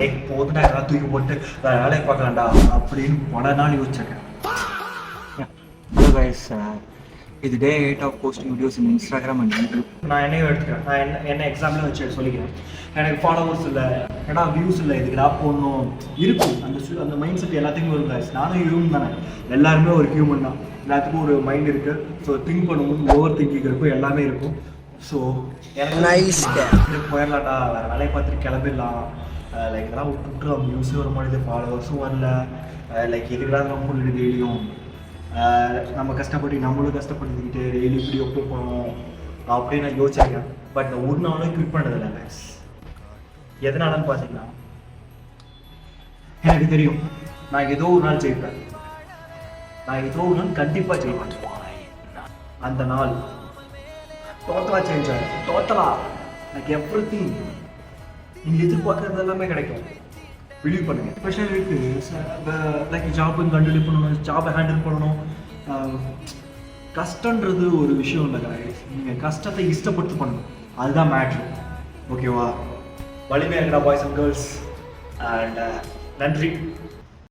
டே போதுடா எல்லாம் தூக்கி போட்டு வேலையை பார்க்கலாம்டா அப்படின்னு பல நாள் யோசிச்சிருக்கேன். ஹலோ கைஸ், இது day 8 of posting videos in Instagram and YouTube. நான் என்னையும் எடுத்துக்கிறேன். நான் என்ன எக்ஸாம்பிள் வச்சு சொல்லிக்கிறேன். எனக்கு ஃபாலோவர்ஸ் இல்லை, ஏன்னா வியூஸ் இல்லை, இதுக்குடா போடணும் இருக்கும். அந்த மைண்ட் செட் எல்லாத்துக்கும் வரும் கைஸ். நானும் ஹியூமன் தானே, எல்லாருமே ஒரு ஹியூமன் தான். எல்லாத்துக்கும் ஒரு மைண்ட் இருக்குது. ஸோ திங்க் பண்ணும்போது ஓவர் திங்கிங் இருக்கும், எல்லாமே இருக்கும். ஸோ எனக்கு போயிடலாம்டா, வேறு வேலையை பார்த்துட்டு கிளம்பிடலாம். லைக் இதெல்லாம் விட்டுருவோம், வியூஸும் வர மாட்டேது, ஃபாலோவர்ஸும் வரல. லைக் எதுக்குடா நம்ம போட்டுட்டு டெய்லியும் நம்ம கஷ்டப்பட்டு நம்மளும் கஷ்டப்பட்டுக்கிட்டு டெய்லி இப்படி ஒப்பு போகணும் அப்படின்னு நான் யோசிச்சிருக்கேன். பட் நான் ஒரு நாளும் குவிட் பண்ணதில்லை கைஸ். எதனாலன்னு பார்த்தீங்கன்னா எனக்கு தெரியும் நான் ஏதோ ஒரு நாள் ஜெயிப்பேன். நான் ஏதோ ஒரு நாள் கண்டிப்பாக ஜெயிப்பேன். அந்த நாள் டோட்டலாக சேஞ்ச் ஆகும். டோட்டலாக லைக் எவ்ரிதிங் நீங்கள் எதிர்பார்க்கறது எல்லாமே கிடைக்கும். பிலீவ் பண்ணுங்கள். ஸ்பெஷல் இருக்குது லைக் ஜாப்புன்னு கண்டினியூ பண்ணணும், ஜாபை ஹேண்டில் பண்ணணும். கஷ்டன்றது ஒரு விஷயம் இல்லை கைஸ். நீங்கள் கஷ்டத்தை இஷ்டப்பட்டு பண்ணணும், அதுதான் மேட்ரு. ஓகேவா? வலிமையாக இருக்கிற பாய்ஸ் அண்ட் கேர்ள்ஸ். அண்ட் நன்றி.